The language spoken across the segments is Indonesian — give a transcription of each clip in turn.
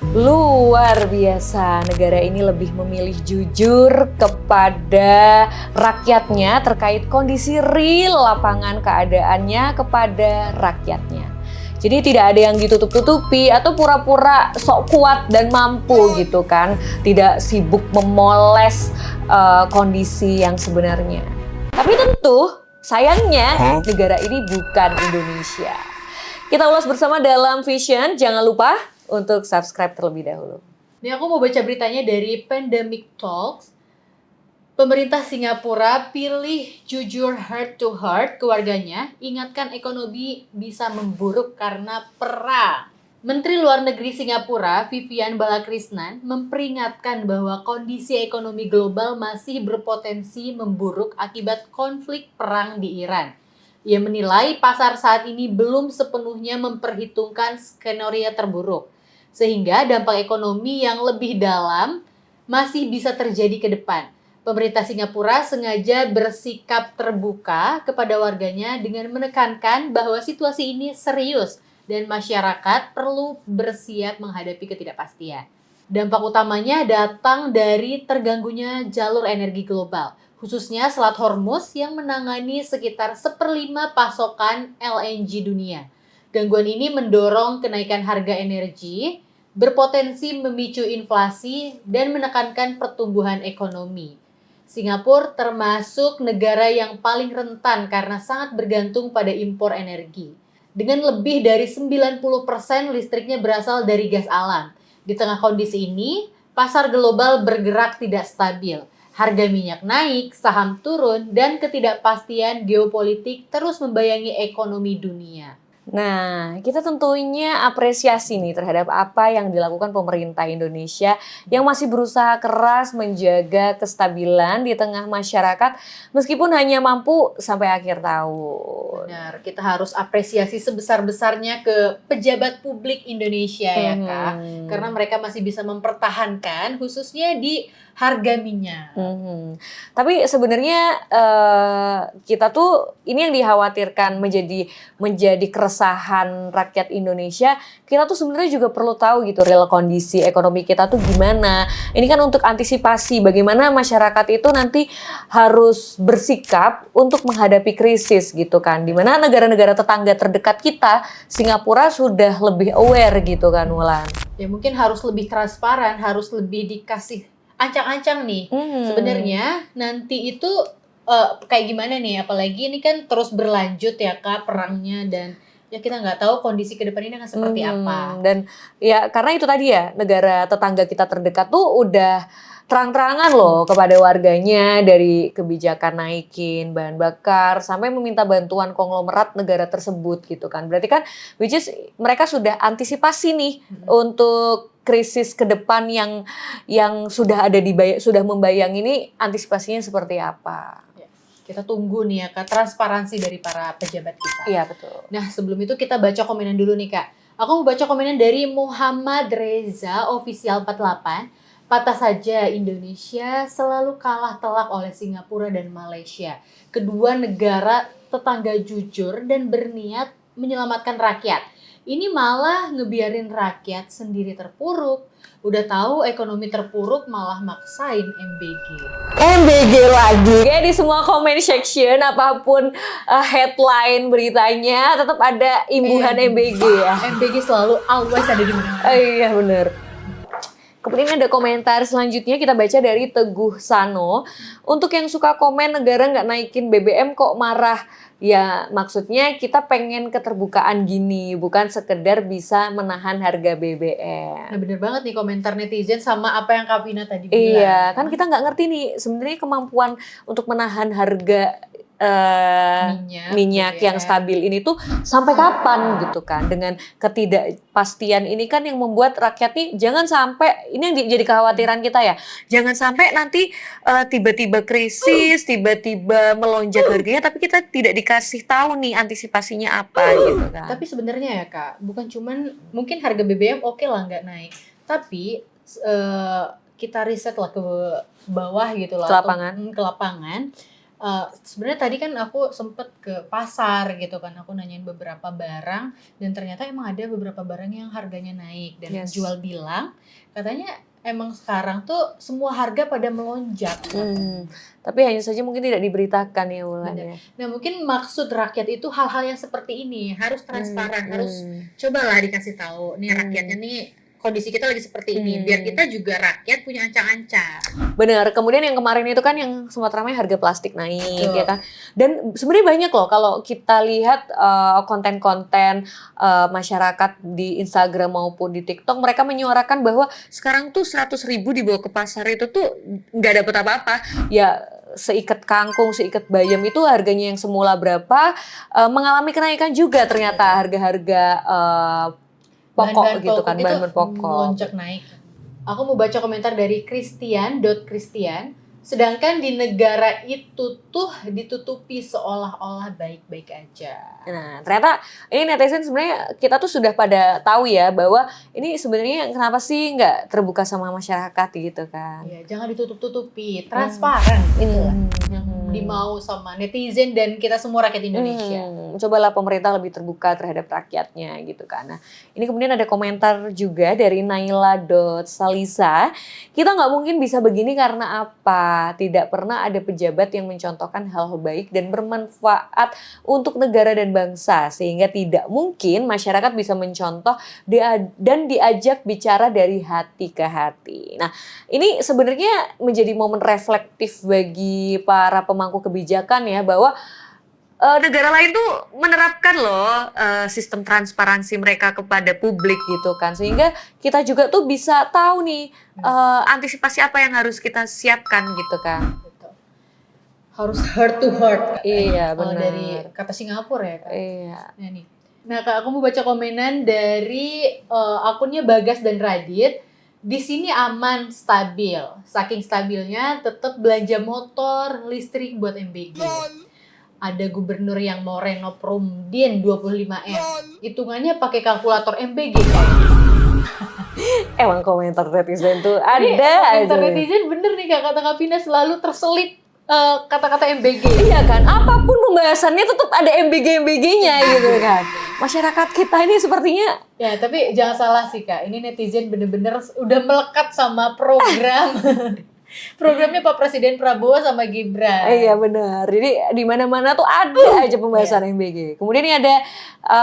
Luar biasa, negara ini lebih memilih jujur kepada rakyatnya terkait kondisi real lapangan keadaannya kepada rakyatnya. Jadi tidak ada yang ditutup-tutupi atau pura-pura sok kuat dan mampu gitu kan. Tidak sibuk memoles kondisi yang sebenarnya. Tapi tentu sayangnya negara ini bukan Indonesia. Kita ulas bersama dalam Vision, jangan lupa untuk subscribe terlebih dahulu. Nih aku mau baca beritanya dari Pandemic Talks. Pemerintah Singapura pilih jujur heart to heart ke warganya, ingatkan ekonomi bisa memburuk karena perang. Menteri Luar Negeri Singapura, Vivian Balakrishnan, memperingatkan bahwa kondisi ekonomi global masih berpotensi memburuk akibat konflik perang di Iran. Ia menilai pasar saat ini belum sepenuhnya memperhitungkan skenario terburuk, sehingga dampak ekonomi yang lebih dalam masih bisa terjadi ke depan. Pemerintah Singapura sengaja bersikap terbuka kepada warganya dengan menekankan bahwa situasi ini serius dan masyarakat perlu bersiap menghadapi ketidakpastian. Dampak utamanya datang dari terganggunya jalur energi global, khususnya Selat Hormuz yang menangani sekitar 1/5 pasokan LNG dunia. Gangguan ini mendorong kenaikan harga energi, berpotensi memicu inflasi, dan menekankan pertumbuhan ekonomi. Singapura termasuk negara yang paling rentan karena sangat bergantung pada impor energi. Dengan lebih dari 90% listriknya berasal dari gas alam. Di tengah kondisi ini, pasar global bergerak tidak stabil. Harga minyak naik, saham turun, dan ketidakpastian geopolitik terus membayangi ekonomi dunia. Nah, kita tentunya apresiasi nih terhadap apa yang dilakukan pemerintah Indonesia yang masih berusaha keras menjaga kestabilan di tengah masyarakat meskipun hanya mampu sampai akhir tahun. Benar, kita harus apresiasi sebesar-besarnya ke pejabat publik Indonesia ya Kak, karena mereka masih bisa mempertahankan khususnya di harga minyak. Tapi sebenarnya kita tuh ini yang dikhawatirkan menjadi keresahan rakyat Indonesia. Kita tuh sebenarnya juga perlu tahu gitu real kondisi ekonomi kita tuh gimana. Ini kan untuk antisipasi bagaimana masyarakat itu nanti harus bersikap untuk menghadapi krisis gitu kan. Dimana negara-negara tetangga terdekat kita, Singapura sudah lebih aware gitu kan Wulan. Ya mungkin harus lebih transparan, harus lebih dikasih ancang-ancang nih. Sebenarnya nanti itu kayak gimana nih? Apalagi ini kan terus berlanjut ya Kak perangnya, dan ya kita nggak tahu kondisi ke depan ini akan seperti apa. Dan ya karena itu tadi ya negara tetangga kita terdekat tuh udah terang-terangan loh kepada warganya dari kebijakan naikin bahan bakar sampai meminta bantuan konglomerat negara tersebut gitu kan. Berarti kan which is mereka sudah antisipasi nih untuk krisis ke depan yang sudah ada sudah membayang ini antisipasinya seperti apa. Kita tunggu nih ya Kak, transparansi dari para pejabat kita. Iya betul. Nah sebelum itu kita baca komenan dulu nih Kak. Aku mau baca komenan dari Muhammad Reza Official 48. Patah saja Indonesia selalu kalah telak oleh Singapura dan Malaysia. Kedua negara tetangga jujur dan berniat menyelamatkan rakyat. Ini malah ngebiarin rakyat sendiri terpuruk. Udah tahu ekonomi terpuruk malah maksain MBG. MBG lagi. Kayak di semua comment section apapun headline beritanya tetap ada imbuhan MBG ya. MBG selalu always ada di mana-mana. Iya bener. Kemudian ada komentar selanjutnya kita baca dari Teguh Sano. Untuk yang suka komen negara nggak naikin BBM kok marah. Ya maksudnya kita pengen keterbukaan gini, bukan sekedar bisa menahan harga BBM. Nah bener banget nih komentar netizen sama apa yang Kak Vina tadi bilang. Iya, kan kita nggak ngerti nih sebenarnya kemampuan untuk menahan harga minyak yang stabil ini tuh sampai kapan gitu kan. Dengan ketidakpastian ini kan yang membuat rakyat nih jangan sampai, ini yang jadi kekhawatiran kita ya, jangan sampai nanti tiba-tiba krisis, tiba-tiba melonjak harganya tapi kita tidak dikasih tahu nih antisipasinya apa gitu kan. Tapi sebenarnya ya Kak, bukan cuman mungkin harga BBM oke lah nggak naik, tapi kita riset lah ke bawah gitu lah, Ke lapangan. ke lapangan. Sebenarnya tadi kan aku sempet ke pasar gitu kan, aku nanyain beberapa barang dan ternyata emang ada beberapa barang yang harganya naik dan Yes. penjual bilang katanya emang sekarang tuh semua harga pada melonjak. Tapi hanya saja mungkin tidak diberitakan ya Wulan ya. Nah mungkin maksud rakyat itu hal-hal yang seperti ini harus transparan, harus cobalah dikasih tahu nih rakyatnya nih kondisi kita lagi seperti ini, biar kita juga rakyat punya ancang-ancang. Benar. Kemudian yang kemarin itu kan yang sempat ramai harga plastik naik, Betul. ya kan. Dan sebenarnya banyak loh kalau kita lihat konten-konten masyarakat di Instagram maupun di TikTok, mereka menyuarakan bahwa sekarang tuh 100.000 dibawa ke pasar itu tuh nggak dapet apa-apa. Ya seikat kangkung, seikat bayam itu harganya yang semula berapa, mengalami kenaikan juga ternyata harga-harga pokok Bahan-bahan gitu kan, pokok itu bahan-bahan pokok. melonjak naik. Aku mau baca komentar dari Christian. Sedangkan di negara itu tuh ditutupi seolah-olah baik-baik aja. Nah, ternyata ini netizen sebenarnya kita tuh sudah pada tahu ya bahwa ini sebenarnya kenapa sih nggak terbuka sama masyarakat gitu kan. Ya, jangan ditutup-tutupi, transparan itulah yang Hmm. dimau sama netizen dan kita semua rakyat Indonesia. Cobalah pemerintah lebih terbuka terhadap rakyatnya gitu kan. Nah, ini kemudian ada komentar juga dari Naila.Salisa. Kita nggak mungkin bisa begini karena apa? Tidak pernah ada pejabat yang mencontohkan hal baik dan bermanfaat untuk negara dan bangsa. Sehingga tidak mungkin masyarakat bisa mencontoh dan diajak bicara dari hati ke hati. Nah, ini sebenarnya menjadi momen reflektif bagi para pemangku kebijakan ya, bahwa negara lain tuh menerapkan loh sistem transparansi mereka kepada publik gitu kan, sehingga kita juga tuh bisa tahu nih antisipasi apa yang harus kita siapkan gitu kan. Betul. Harus heart to heart. Iya, Kalau benar. dari kata Singapura ya kan. Iya. Nah nih. Nah Kak, aku mau baca komenan dari akunnya Bagas dan Radit. Di sini aman, stabil. Saking stabilnya tetap belanja motor listrik buat MBG. Ada gubernur yang mau renov Promdin 25M. Hitungannya pakai kalkulator MBG kan. Emang komentar netizen tuh ada Komentar aja. netizen bener nih Kak, kata Kak Pina selalu terselip kata-kata MBG. Iya kan, apapun pembahasannya tetap ada MBG-MBG-nya gitu kan. Masyarakat kita ini sepertinya Ya, tapi jangan salah sih Kak. Ini netizen bener-bener udah melekat sama program. Programnya Pak Presiden Prabowo sama Gibran. iya benar. Jadi di mana-mana tuh ada aja pembahasan MBG. Kemudian ini ada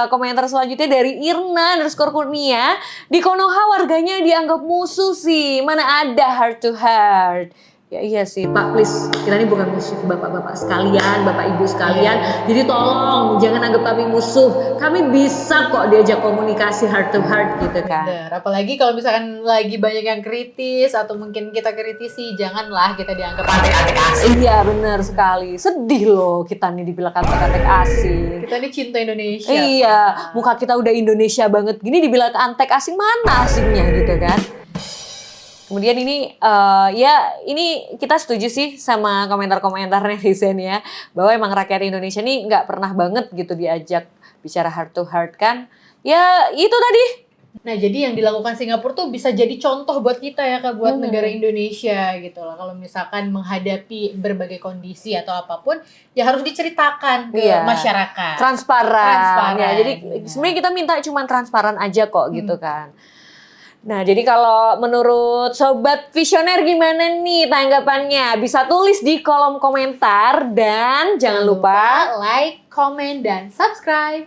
komentar selanjutnya dari Irna_Kurnia. Di Konoha warganya dianggap musuh sih. Mana ada heart to heart. Ya iya sih Pak, please. Kita ini bukan musuh bapak-bapak sekalian, bapak ibu sekalian. Jadi tolong jangan anggap kami musuh. Kami bisa kok diajak komunikasi heart to heart gitu kan. Bener. Apalagi kalau misalkan lagi banyak yang kritis atau mungkin kita kritisi, janganlah kita dianggap antek-antek asing. Iya benar sekali. Sedih loh kita nih dibilang antek-antek asing. Kita ini cinta Indonesia. Iya, muka kita udah Indonesia banget gini dibilang antek asing, mana asingnya gitu kan. Kemudian ini ya ini kita setuju sih sama komentar-komentar netizen ya, bahwa emang rakyat Indonesia nih nggak pernah banget gitu diajak bicara heart to heart kan. Ya itu tadi. Nah, jadi yang dilakukan Singapura tuh bisa jadi contoh buat kita ya Kak, buat negara Indonesia gitu loh. Kalau misalkan menghadapi berbagai kondisi atau apapun, ya harus diceritakan ke Iya. masyarakat. Transparan. Ya, jadi Benar. sebenarnya kita minta cuman transparan aja kok gitu kan. Nah, jadi kalau menurut Sobat Visioner gimana nih tanggapannya? Bisa tulis di kolom komentar dan jangan lupa like, comment, dan subscribe.